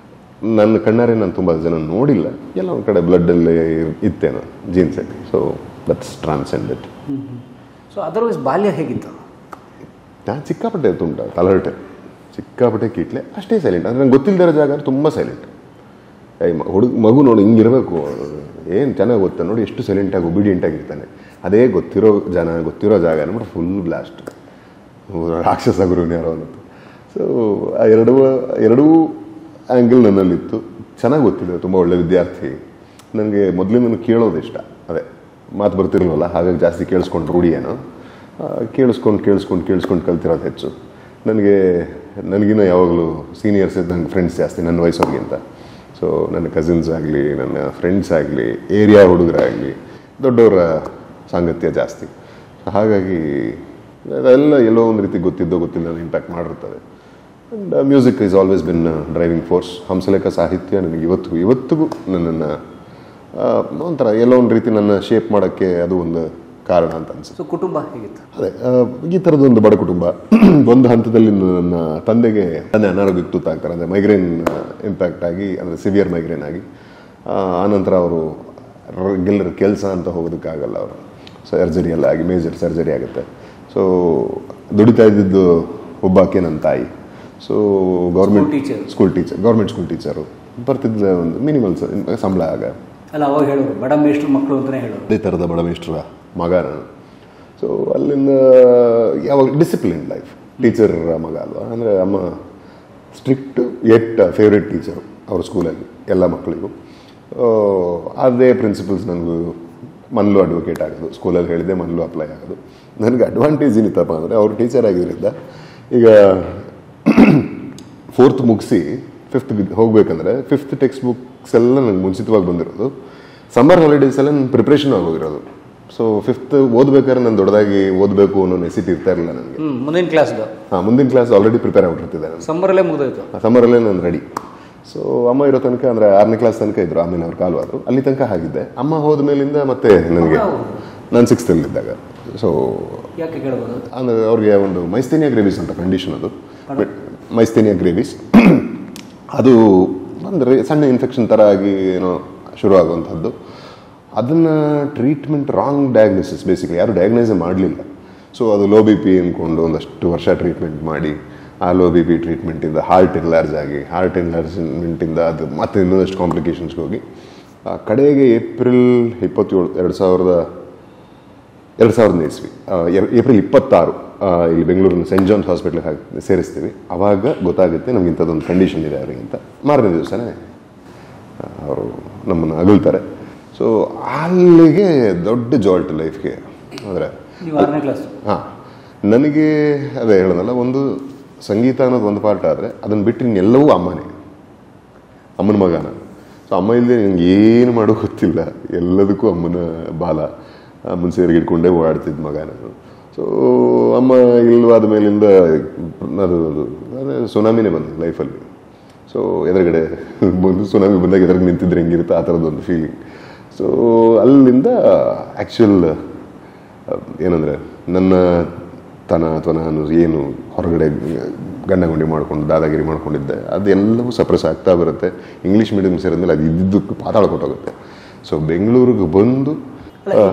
ನನ್ನ ಕಣ್ಣಾರೆ ನಾನು ತುಂಬ ಜನ ನೋಡಿಲ್ಲ. ಎಲ್ಲ ಒಂದು ಕಡೆ ಬ್ಲಡ್ಡಲ್ಲೇ ಇತ್ತೇನೋ ಜೀನ್ಸಲ್ಲಿ. So that's transcended. So otherwise ಬಾಲ್ಯ ಹೇಗಿತ್ತು? ನಾನು ಸಿಕ್ಕಾಪಟ್ಟೆ ತುಂಟ ತಲಹರಟೆ, ಸಿಕ್ಕಾಪಟ್ಟೆ ಕೀಟ್ಲೆ, ಅಷ್ಟೇ ಸೈಲೆಂಟ್. ಅಂದರೆ ನಂಗೆ ಗೊತ್ತಿಲ್ಲದಿರೋ ಜಾಗ ತುಂಬ ಸೈಲೆಂಟ್. ಮಗು ನೋಡಿ ಹಿಂಗಿರಬೇಕು, ಏನು ಚೆನ್ನಾಗಿ ಗೊತ್ತ ನೋಡಿ, ಎಷ್ಟು ಸೈಲೆಂಟಾಗಿ ಒಬಿಡಿಯೆಂಟಾಗಿರ್ತಾನೆ. ಅದೇ ಗೊತ್ತಿರೋ ಜಾಗ ಅಂದ್ಬಿಟ್ಟು ಫುಲ್ ಬ್ಲಾಸ್ಟ್, ರಾಕ್ಷಸ ಗುರುವಿನ ಯಾರೋ ಅನ್ನೋದು. ಸೊ ಆ ಎರಡೂ ಆ್ಯಂಗಲ್ ನನ್ನಲ್ಲಿತ್ತು. ಚೆನ್ನಾಗಿ ಗೊತ್ತಿದೆ, ತುಂಬ ಒಳ್ಳೆ ವಿದ್ಯಾರ್ಥಿ. ನನಗೆ ಮೊದಲಿಂದ ಕೇಳೋದು ಇಷ್ಟ. ಅದೇ ಮಾತು ಬರ್ತಿರಲ್ವಲ್ಲ, ಹಾಗಾಗಿ ಜಾಸ್ತಿ ಕೇಳಿಸ್ಕೊಂಡು ರೂಢಿ ಏನೋ, ಕೇಳಿಸ್ಕೊಂಡು ಕಲ್ತಿರೋದು ಹೆಚ್ಚು. ನನಗಿನ್ನ ಯಾವಾಗಲೂ ಸೀನಿಯರ್ಸ್ ನಂಗೆ ಫ್ರೆಂಡ್ಸ್ ಜಾಸ್ತಿ ನನ್ನ ವಯಸ್ಸವ್ರಿಗಿಂತ. ಸೊ ನನ್ನ ಕಸಿನ್ಸ್ ಆಗಲಿ, ನನ್ನ ಫ್ರೆಂಡ್ಸ್ ಆಗಲಿ, ಏರಿಯಾ ಹುಡುಗರಾಗಲಿ, ದೊಡ್ಡವರ ಸಾಂಗತ್ಯ ಜಾಸ್ತಿ. ಹಾಗಾಗಿ ಅದೆಲ್ಲ ಎಲ್ಲೋ ಒಂದು ರೀತಿ ಗೊತ್ತಿಲ್ಲ ಇಂಪ್ಯಾಕ್ಟ್ ಮಾಡಿರ್ತದೆ. And music is always been driving force. Hamsalekha ಸಾಹಿತ್ಯ ನನಗೆ ಇವತ್ತಿಗೂ ನನ್ನನ್ನು ಒಂಥರ ಎಲ್ಲೋ ಒಂದು ರೀತಿ ನನ್ನ ಶೇಪ್ ಮಾಡೋಕ್ಕೆ ಅದು ಒಂದು ಕಾರಣ ಅಂತ ಅನ್ಸುತ್ತೆ. ಸೊ ಕುಟುಂಬ ಹೇಗಿತ್ತು? ಅದೇ ಈ ಥರದೊಂದು ಬಡ ಕುಟುಂಬ. ಒಂದು ಹಂತದಲ್ಲಿ ನನ್ನ ತಂದೆಗೆ ಅನಾರೋಗ್ಯಕ್ಕೆ ತುತ್ತಾಗ್ತಾರೆ. ಅಂದರೆ ಮೈಗ್ರೇನ್ ಇಂಪ್ಯಾಕ್ಟ್ ಆಗಿ, ಅಂದರೆ ಸಿವಿಯರ್ ಮೈಗ್ರೇನ್ ಆಗಿ. ಆನಂತರ ಅವರು ರೆಗ್ಯುಲರ್ ಕೆಲಸ ಅಂತ ಹೋಗೋದಕ್ಕಾಗಲ್ಲ, ಅವರು ಸರ್ಜರಿ ಎಲ್ಲ ಆಗಿ ಮೇಜರ್ ಸರ್ಜರಿ ಆಗುತ್ತೆ. ಸೊ ದುಡಿತಾ ಇದ್ದಿದ್ದು ಒಬ್ಬಾಕೆ ನನ್ನ ತಾಯಿ. ಸೊ ಗೌರ್ಮೆಂಟ್ ಸ್ಕೂಲ್ ಟೀಚರು ಬರ್ತಿದ್ದ ಒಂದು ಮಿನಿಮಲ್ ಸಂಬಳ ಆಗ. ಅಲ್ಲ ಅವಾಗ ಹೇಳೋರು ಬಡ ಮೇಷ್ಟ್ರ ಮಕ್ಕಳು ಅಂತಲೇ ಹೇಳೋರು. ಅದೇ ಥರದ ಬಡ ಮೇಷ್ಟ್ರ ಮಗ ನಾನು. ಸೊ ಅಲ್ಲಿಂದ ಯಾವಾಗ ಡಿಸಿಪ್ಲಿನ್ ಲೈಫ್, ಟೀಚರ್ ಮಗ ಅಲ್ವಾ. ಅಂದರೆ ಅಮ್ಮ ಸ್ಟ್ರಿಕ್ಟ್ ಎಟ್ ಫೇವ್ರೇಟ್ ಟೀಚರು ಅವ್ರ ಸ್ಕೂಲಲ್ಲಿ ಎಲ್ಲ ಮಕ್ಕಳಿಗೂ. ಅದೇ ಪ್ರಿನ್ಸಿಪಲ್ಸ್ ನನಗೂ ಮನಲು ಅಡ್ವೊಕೇಟ್ ಆಗೋದು. ಸ್ಕೂಲಲ್ಲಿ ಹೇಳಿದೆ ಮನಲು ಅಪ್ಲೈ ಆಗೋದು. ನನಗೆ ಅಡ್ವಾಂಟೇಜ್ ಏನಿತ್ತಪ್ಪ ಅಂದರೆ ಅವ್ರು ಟೀಚರ್ ಆಗಿದ್ದರಿಂದ ಈಗ 4th ಮುಗಿಸಿ 5th ಹೋಗ್ಬೇಕಂದ್ರೆ 5th ಟೆಕ್ಸ್ಟ್ ಬುಕ್ಸ್ ಎಲ್ಲ ನನಗೆ ಮುಂಚಿತವಾಗಿ ಬಂದಿರೋದು. ಸಮ್ಮರ್ ಹಾಲಿಡೇಸ್ ಎಲ್ಲ ನನ್ನ ಪ್ರಿಪ್ರೇಷನ್ ಆಗೋಗಿರೋದು. ಸೊ 5th ಓದ್ಬೇಕಾದ್ರೆ ನಾನು ದೊಡ್ಡದಾಗಿ ಓದಬೇಕು ಅನ್ನೋ ನೆಸಿಟಿ ಇರ್ತಾ ಇರಲಿಲ್ಲ ನನಗೆ. ಮುಂದಿನ ಕ್ಲಾಸ್ ಆಲ್ರೆಡಿ ಪ್ರಿಪೇರ್ ಆಗ್ಬಿಟ್ಟಿರ್ತಿದ್ದೆ ನಾನು. ಸಮ್ಮರಲ್ಲೇ ಮುಗಿದೋಯ್ತು. ಸಮ್ಮರಲ್ಲೇ ನಾನು ರೆಡಿ. ಸೊ ಅಮ್ಮ ಇರೋ ತನಕ ಅಂದರೆ 6ನೇ ಕ್ಲಾಸ್ ತನಕ ಇದ್ರು. ಆಮೇಲೆ ಅವ್ರು ಕಾಲು ಆದರು. ಅಲ್ಲಿ ತನಕ ಆಗಿದ್ದೆ. ಅಮ್ಮ ಹೋದ ಮೇಲಿಂದ ಮತ್ತೆ ನನಗೆ ನಾನು 6th ಇದ್ದಾಗ. ಸೊ ಯಾಕೆ ಕೇಳ್ಬೋದು ಅಂದರೆ ಅವ್ರಿಗೆ ಒಂದು ಮೈಸ್ಥೇನಿಯಾ ಗ್ರೇವಿಸ್ ಅಂತ ಕಂಡೀಷನ್ ಅದು. ಮೈಸ್ಥೇನಿಯಾ ಗ್ರೇವಿಸ್ ಅದು ಅಂದರೆ ಸಣ್ಣ ಇನ್ಫೆಕ್ಷನ್ ಥರ ಆಗಿ ಏನೋ ಶುರು ಆಗುವಂಥದ್ದು. ಅದನ್ನು ಟ್ರೀಟ್ಮೆಂಟ್ ರಾಂಗ್ ಡಯಾಗ್ನೋಸಿಸ್, ಬೇಸಿಕಲಿ ಯಾರು ಡಯಾಗ್ನೈಸ್ ಮಾಡಲಿಲ್ಲ. ಸೊ ಅದು ಲೋ ಬಿ ಪಿ ಅಂದ್ಕೊಂಡು ಒಂದಷ್ಟು ವರ್ಷ ಟ್ರೀಟ್ಮೆಂಟ್ ಮಾಡಿ ಆ ಲೋ ಬಿ ಪಿ ಟ್ರೀಟ್ಮೆಂಟ್ನಿಂದ ಹಾರ್ಟ್ ಎನ್ಲಾರ್ಜ್ ಆಗಿ, ಹಾರ್ಟ್ ಎನ್ಲಾರ್ಜ್ಮೆಂಟಿಂದ ಅದು ಮತ್ತೆ ಇನ್ನೊಂದಷ್ಟು ಕಾಂಪ್ಲಿಕೇಶನ್ಸ್ಗೆ ಹೋಗಿ ಕಡೆಗೆ ಏಪ್ರಿಲ್ 27, 2000 ಇಸ್ವಿ ಏಪ್ರಿಲ್ 26 ಇಲ್ಲಿ ಬೆಂಗಳೂರಿನ ಸೆಂಟ್ ಜಾನ್ಸ್ ಹಾಸ್ಪಿಟ್ಲಿಗೆ ಸೇರಿಸ್ತೀವಿ. ಆವಾಗ ಗೊತ್ತಾಗುತ್ತೆ ನಮ್ಗೆ ಇಂಥದ್ದೊಂದು ಕಂಡೀಷನ್ ಇದೆ ಅವ್ರಿಗೆ ಅಂತ. ಮಾರನೇ ದಿವಸನೇ ಅವರು ನಮ್ಮನ್ನು ಅಗಲ್ತಾರೆ. ಸೊ ಅಲ್ಲಿಗೆ ದೊಡ್ಡ ಜಾಲ್ಟ್ ಲೈಫ್ಗೆ. ಅಂದರೆ ಹಾಂ, ನನಗೆ ಅದೇ ಹೇಳೋದಲ್ಲ, ಒಂದು ಸಂಗೀತ ಅನ್ನೋದು ಒಂದು ಪಾರ್ಟ್ ಆದರೆ ಅದನ್ನು ಬಿಟ್ಟು ಇನ್ನೆಲ್ಲವೂ ಅಮ್ಮನೇ, ಅಮ್ಮನ ಮಗ ನಾನು. ಸೊ ಅಮ್ಮ ಇಲ್ಲದೆ ನನಗೆ ಏನು ಮಾಡೋ ಗೊತ್ತಿಲ್ಲ. ಎಲ್ಲದಕ್ಕೂ ಅಮ್ಮನ ಬಾಲ, ಅಮ್ಮನ ಸೇರಿಗೆ ಇಟ್ಕೊಂಡೇ ಓಡಾಡ್ತಿದ್ದ ಮಗ ನಾನು. ಸೊ ಅಮ್ಮ ಇಲ್ಲವಾದ ಮೇಲಿಂದ ಅದು ಸುನಾಮಿನೇ ಬಂದು ಲೈಫಲ್ಲಿ. ಸೊ ಎದುರುಗಡೆ ಬಂದು ಸುನಾಮಿ ಬಂದಾಗ ಎದುರಿಗೆ ನಿಂತಿದ್ರೆ ಹೆಂಗಿರುತ್ತೆ ಆ ಥರದ್ದೊಂದು ಫೀಲಿಂಗ್. ಸೊ ಅಲ್ಲಿಂದ ಆ್ಯಕ್ಚುಯಲ್ ಏನಂದರೆ ನನ್ನ ತನ ಅಥವಾ ನಾನು ಏನು ಹೊರಗಡೆ ಗಂಡಗುಂಡಿ ಮಾಡ್ಕೊಂಡು ದಾದಾಗಿರಿ ಮಾಡ್ಕೊಂಡಿದ್ದೆ ಅದೆಲ್ಲವೂ ಸಪ್ರೆಸ್ ಆಗ್ತಾ ಬರುತ್ತೆ. ಇಂಗ್ಲೀಷ್ ಮೀಡಿಯಮ್ ಸೇರಿದ್ಮೇಲೆ ಅದು ಇದ್ದಿದ್ದಕ್ಕೆ ಪಾತಾಳ ಕೊಟ್ಟೋಗುತ್ತೆ. ಸೊ ಬೆಂಗಳೂರಿಗೆ ಬಂದು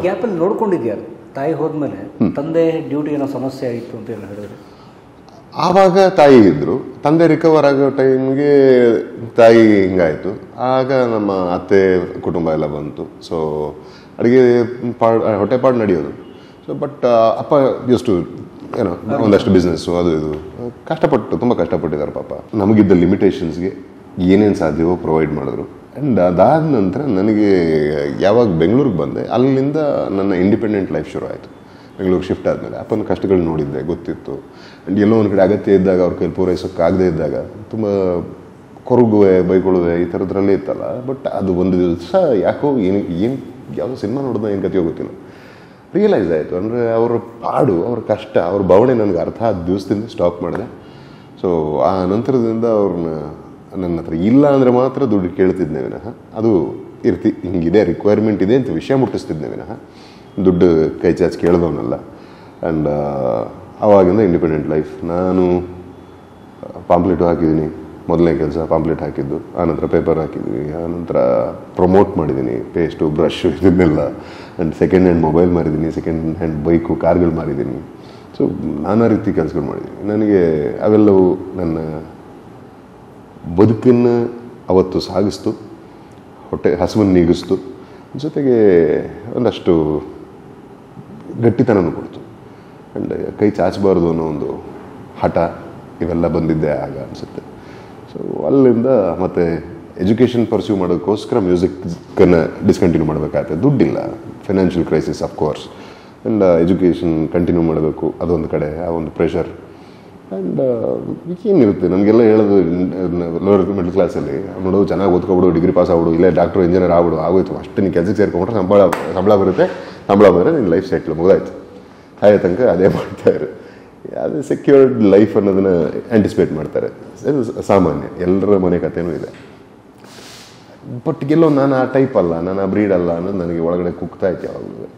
ಗ್ಯಾಪಲ್ಲಿ ನೋಡ್ಕೊಂಡಿದ್ಯಾರು ತಾಯಿ ಹೋದ್ಮೇಲೆ ತಂದೆ ಡ್ಯೂಟಿ ಏನೋ ಸಮಸ್ಯೆ ಆಯಿತು ಅಂತ ಎಲ್ಲ ಹೇಳಿದ್ರು. ಆವಾಗ ತಾಯಿ ಇದ್ದರು. ತಂದೆ ರಿಕವರ್ ಆಗೋ ಟೈಮ್ಗೆ ತಾಯಿ ಹಿಂಗಾಯಿತು. ಆಗ ನಮ್ಮ ಅತ್ತೆ ಕುಟುಂಬ ಎಲ್ಲ ಬಂತು. ಸೊ ಅಡುಗೆ ಹೊಟ್ಟೆಪಾಡು ನಡೆಯೋದು. ಸೊ ಬಟ್ ಅಪ್ಪ ಟು ಏನೋ ಒಂದಷ್ಟು ಬಿಸ್ನೆಸ್ಸು ಅದು ಇದು ಕಷ್ಟಪಟ್ಟು ತುಂಬ ಕಷ್ಟಪಟ್ಟಿದ್ದಾರೆ ಪಾಪ. ನಮಗಿದ್ದ ಲಿಮಿಟೇಷನ್ಸ್ಗೆ ಏನೇನು ಸಾಧ್ಯವೋ ಪ್ರೊವೈಡ್ ಮಾಡಿದ್ರು. ಆ್ಯಂಡ್ ಅದಾದ ನಂತರ ನನಗೆ ಯಾವಾಗ ಬೆಂಗಳೂರಿಗೆ ಬಂದೆ ಅಲ್ಲಿಂದ ನನ್ನ ಇಂಡಿಪೆಂಡೆಂಟ್ ಲೈಫ್ ಶುರು ಆಯಿತು. ಬೆಂಗಳೂರಿಗೆ ಶಿಫ್ಟ್ ಆದಮೇಲೆ ಅಪ್ಪನ ಕಷ್ಟಗಳು ನೋಡಿದ್ದೆ, ಗೊತ್ತಿತ್ತು. ಆ್ಯಂಡ್ ಎಲ್ಲೋ ಒಂದು ಕಡೆ ಅಗತ್ಯ ಇದ್ದಾಗ ಅವ್ರ ಕೈಲಿ ಪೂರೈಸೋಕ್ಕಾಗದೇ ಇದ್ದಾಗ ತುಂಬ ಕೊರಗುವೆ, ಬೈಕೊಳ್ಳುವೆ, ಈ ಥರದ್ರಲ್ಲೇ ಇತ್ತಲ್ಲ. ಬಟ್ ಅದು ಒಂದು ದಿವಸ ಯಾಕೋ ಏನು ಯಾವುದೋ ಸಿನಿಮಾ ನೋಡಿದ ಏನು ಕಥೆಯೋ ಗೊತ್ತಿಲ್ಲ, ರಿಯಲೈಸ್ ಆಯಿತು. ಅಂದರೆ ಅವರ ಪಾಡು, ಅವ್ರ ಕಷ್ಟ, ಅವ್ರ ಭಾವನೆ ನನಗೆ ಅರ್ಥ ಆದ ದಿವಸದಿಂದ ಸ್ಟಾಪ್ ಮಾಡಿದೆ. ಸೊ ಆ ನಂತರದಿಂದ ಅವ್ರನ್ನ ನನ್ನ ಹತ್ರ ಇಲ್ಲ ಅಂದರೆ ಮಾತ್ರ ದುಡ್ಡು ಕೇಳ್ತಿದ್ದೆ ವಿನಃ, ಅದು ಹಿಂಗಿದೆ ರಿಕ್ವೈರ್ಮೆಂಟ್ ಇದೆ ಅಂತ ವಿಷಯ ಮುಟ್ಟಿಸ್ತಿದ್ದೆ ವಿನಃ ದುಡ್ಡು ಕೈ ಚಾಚಿ ಕೇಳಿದವನಲ್ಲ. ಆ್ಯಂಡ್ ಆವಾಗಿಂದ ಇಂಡಿಪೆಂಡೆಂಟ್ ಲೈಫ್. ನಾನು ಪಾಂಪ್ಲೆಟು ಹಾಕಿದ್ದೀನಿ, ಮೊದಲನೇ ಕೆಲಸ ಪಾಂಪ್ಲೆಟ್ ಹಾಕಿದ್ದು. ಆನಂತರ ಪೇಪರ್ ಹಾಕಿದ್ವಿ, ಆನಂತರ ಪ್ರಮೋಟ್ ಮಾಡಿದ್ದೀನಿ, ಪೇಸ್ಟು ಬ್ರಷು ಇದನ್ನೆಲ್ಲ. ಆ್ಯಂಡ್ ಸೆಕೆಂಡ್ ಹ್ಯಾಂಡ್ ಮೊಬೈಲ್ ಮಾರಿದ್ದೀನಿ, ಸೆಕೆಂಡ್ ಹ್ಯಾಂಡ್ ಬೈಕು ಕಾರ್ಗಳು ಮಾರಿದ್ದೀನಿ. ಸೊ ನಾನಾ ರೀತಿ ಕೆಲಸಗಳು ಮಾಡಿದ್ದೀನಿ. ನನಗೆ ಅವೆಲ್ಲವೂ ನನ್ನ ಬದುಕನ್ನು ಅವತ್ತು ಸಾಗಿಸ್ತು, ಹೊಟ್ಟೆ ಹಸುವನ್ನು ನೀಗಿಸ್ತು, ಜೊತೆಗೆ ಒಂದಷ್ಟು ಗಟ್ಟಿತನೂ ಕೊಡ್ತು. ಆ್ಯಂಡ್ ಕೈ ಚಾಚಬಾರ್ದು ಅನ್ನೋ ಒಂದು ಹಠ ಇವೆಲ್ಲ ಬಂದಿದ್ದೆ ಆಗ ಅನಿಸುತ್ತೆ. ಸೊ ಅಲ್ಲಿಂದ ಮತ್ತೆ ಎಜುಕೇಷನ್ ಪರ್ಸ್ಯೂ ಮಾಡೋದಕ್ಕೋಸ್ಕರ ಮ್ಯೂಸಿಕ್ಕನ್ನು ಡಿಸ್ಕಂಟಿನ್ಯೂ ಮಾಡಬೇಕಾಗುತ್ತೆ. ದುಡ್ಡಿಲ್ಲ, financial crisis of course. And education continue ಮಾಡಬೇಕು, ಅದೊಂದು ಕಡೆ ಆ ಒಂದು ಪ್ರೆಷರ್. ಆ್ಯಂಡ್ ಏನಿರುತ್ತೆ ನನಗೆಲ್ಲ ಹೇಳೋದು ಲೋವರ್ ಮಿಡ್ಲ್ ಕ್ಲಾಸಲ್ಲಿ, ನೋಡು ಚೆನ್ನಾಗಿ ಓದ್ಕೊಬಿಡು, ಡಿಗ್ರಿ ಪಾಸ್ ಆಗ್ಬಿಡು, ಇಲ್ಲೇ ಡಾಕ್ಟ್ರು ಇಂಜಿನಿಯರ್ ಆಗ್ಬಿಡು, ಆಗೋಯ್ತು ಅಷ್ಟು ನೀನು ಕೆಲಸಕ್ಕೆ ಸೇರ್ಕೊಂಡ್ರೆ ಸಂಬಳ ಬರುತ್ತೆ, ಸಂಬಳ ಬಂದರೆ ನಿನ್ನ ಲೈಫ್ ಸೆಟ್ಲ್ ಮುಗಿದಾಯ್ತು. ಸಾಯೋ ತನಕ ಅದೇ ಮಾಡ್ತಾಯಿರು. ಅದೇ ಸೆಕ್ಯೂರ್ಡ್ ಲೈಫ್ ಅನ್ನೋದನ್ನು ಆ್ಯಂಟಿಸಿಪೇಟ್ ಮಾಡ್ತಾರೆ. ಸಾಮಾನ್ಯ ಎಲ್ಲರ ಮನೆ ಕಥೆನೂ ಇದೆ. ಬಟ್ ಎಲ್ಲೋ ನಾನು ಆ ಟೈಪ್ ಅಲ್ಲ, ನಾನು ಆ ಬ್ರೀಡ್ ಅಲ್ಲ ಅನ್ನೋದು ನನಗೆ ಒಳಗಡೆ ಕುಗ್ತಾ ಇತ್ತು ಯಾವಾಗಲೂ.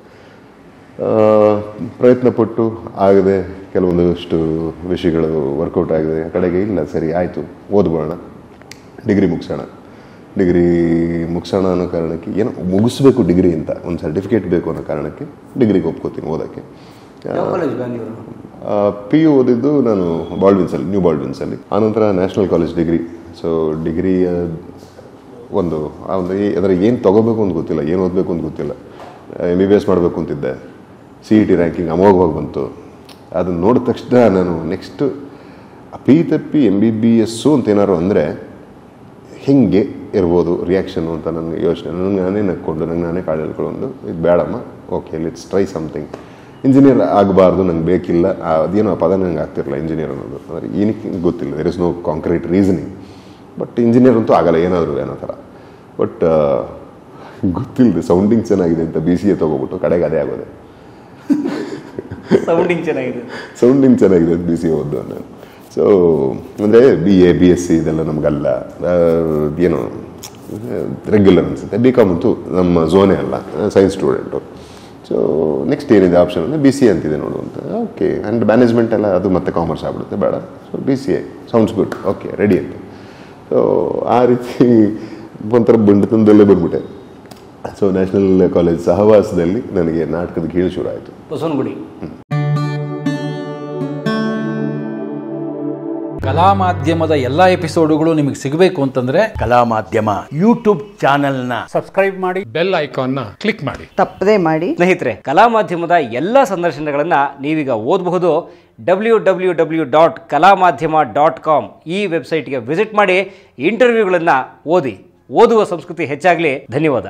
ಪ್ರಯತ್ನಪಟ್ಟು ಆಗದೆ ಕೆಲವೊಂದಷ್ಟು ವಿಷಯಗಳು ವರ್ಕೌಟ್ ಆಗಿದೆ. ಆ ಕಡೆಗೆ ಇಲ್ಲ ಸರಿ ಆಯಿತು ಓದ್ಬೋಣ, ಡಿಗ್ರಿ ಮುಗಿಸೋಣ ಅನ್ನೋ ಕಾರಣಕ್ಕೆ, ಏನೋ ಮುಗಿಸ್ಬೇಕು ಡಿಗ್ರಿ ಅಂತ ಒಂದು ಸರ್ಟಿಫಿಕೇಟ್ ಬೇಕು ಅನ್ನೋ ಕಾರಣಕ್ಕೆ ಡಿಗ್ರಿಗೆ ಒಪ್ಕೋತೀನಿ ಓದೋಕ್ಕೆ. PU ಓದಿದ್ದು ನಾನು ಬಾಲ್ಡ್ವಿನ್ಸಲ್ಲಿ, ನ್ಯೂ ಬಾಲ್ಡ್ವಿನ್ಸಲ್ಲಿ. ಆನಂತರ national college degree. So degree ಒಂದು ಅದರ ಏನು ತೊಗೋಬೇಕು ಅಂತ ಗೊತ್ತಿಲ್ಲ, ಏನು ಓದಬೇಕು ಅಂತ ಗೊತ್ತಿಲ್ಲ. MBBS ಮಾಡಬೇಕು ಅಂತಿದ್ದೆ. CET ರ್ಯಾಂಕಿಂಗ್ ಅಮೋಘವಾಗಿ ಬಂತು. ಅದನ್ನು ನೋಡಿದ ತಕ್ಷಣ ನಾನು ನೆಕ್ಸ್ಟು ತಪ್ಪಿ MBBS ಅಂತ ಏನಾರು ಅಂದರೆ ಹೆಂಗೆ ಇರ್ಬೋದು ರಿಯಾಕ್ಷನು ಅಂತ ನನಗೆ ಯೋಚನೆ, ನನಗೆ ನಾನೇ ನಕ್ಕೊಂಡು ನಂಗೆ ನಾನೇ ಕಾಳು ಹೇಳ್ಕೊಂಡು ಇದು ಬೇಡಮ್ಮ, okay let's try something. Engineer ಆಗಬಾರ್ದು, ನಂಗೆ ಬೇಕಿಲ್ಲ, ಅದೇನೋ ಆ ಪದ ನಂಗೆ ಆಗ್ತಿರಲಿಲ್ಲ ಇಂಜಿನಿಯರ್ ಅನ್ನೋದು. ಅಂದರೆ ಏನಕ್ಕೆ ಗೊತ್ತಿಲ್ಲ, there is no concrete reasoning. But engineer ಅಂತೂ ಆಗಲ್ಲ, ಏನಾದರೂ ಏನೋ ಥರ. ಬಟ್ ಗೊತ್ತಿಲ್ಲದೆ ಸೌಂಡಿಂಗ್ ಚೆನ್ನಾಗಿದೆ ಅಂತ BCA ತೊಗೊಬಿಟ್ಟು ಕಡೆಗೆ ಅದೇ ಆಗೋದೆ. ಸೌಂಡಿಂಗ್ ಚೆನ್ನಾಗಿದೆ ಅಂತ BCA ಓದ್ದು ನಾನು. ಸೊ ಅಂದರೆ BA BSc ಇದೆಲ್ಲ ನಮಗಲ್ಲ, ಏನೋ ರೆಗ್ಯುಲರ್ ಅನಿಸುತ್ತೆ. BCom ಅಂತೂ ನಮ್ಮ ಝೋನೇ ಅಲ್ಲ, ಸೈನ್ಸ್ ಸ್ಟೂಡೆಂಟು. ಸೊ ನೆಕ್ಸ್ಟ್ ಏನಿದೆ ಆಪ್ಷನ್ ಅಂದರೆ BCA ಅಂತಿದೆ ನೋಡು ಅಂತ. ಓಕೆ, ಆ್ಯಂಡ್ ಮ್ಯಾನೇಜ್ಮೆಂಟ್ ಎಲ್ಲ ಅದು ಮತ್ತೆ ಕಾಮರ್ಸ್ ಆಗ್ಬಿಡುತ್ತೆ, ಬೇಡ. So BCA sounds good, okay ready ಅಂತ. ಸೊ ಆ ರೀತಿ ಒಂಥರ ಬಂಡತನದಲ್ಲೇ ಬಂದ್ಬಿಟ್ಟೆ. ಸೊ ನ್ಯಾಷನಲ್ ಕಾಲೇಜ್ ಸಹವಾಸದಲ್ಲಿ ನನಗೆ ನಾಟಕದ ಗೀಳು ಶುರು ಆಯಿತು. ಬಸವನಗುಡಿ ಕಲಾ ಮಾಧ್ಯಮದ ಎಲ್ಲ ಎಪಿಸೋಡುಗಳು ನಿಮಗೆ ಸಿಗಬೇಕು ಅಂತಂದ್ರೆ ಕಲಾ ಮಾಧ್ಯಮ ಯೂಟ್ಯೂಬ್ ಚಾನೆಲ್ನ ಸಬ್ಸ್ಕ್ರೈಬ್ ಮಾಡಿ, ಬೆಲ್ ಐಕಾನ್ನ ಕ್ಲಿಕ್ ಮಾಡಿ, ತಪ್ಪದೇ ಮಾಡಿ. ಸ್ನೇಹಿತರೆ, ಕಲಾ ಮಾಧ್ಯಮದ ಎಲ್ಲ ಸಂದರ್ಶನಗಳನ್ನು ನೀವೀಗ ಓದಬಹುದು. www.kalamadhyama.com ಈ ವೆಬ್ಸೈಟ್ಗೆ ವಿಸಿಟ್ ಮಾಡಿ, ಇಂಟರ್ವ್ಯೂಗಳನ್ನು ಓದಿ. ಓದುವ ಸಂಸ್ಕೃತಿ ಹೆಚ್ಚಾಗಲಿ. ಧನ್ಯವಾದ.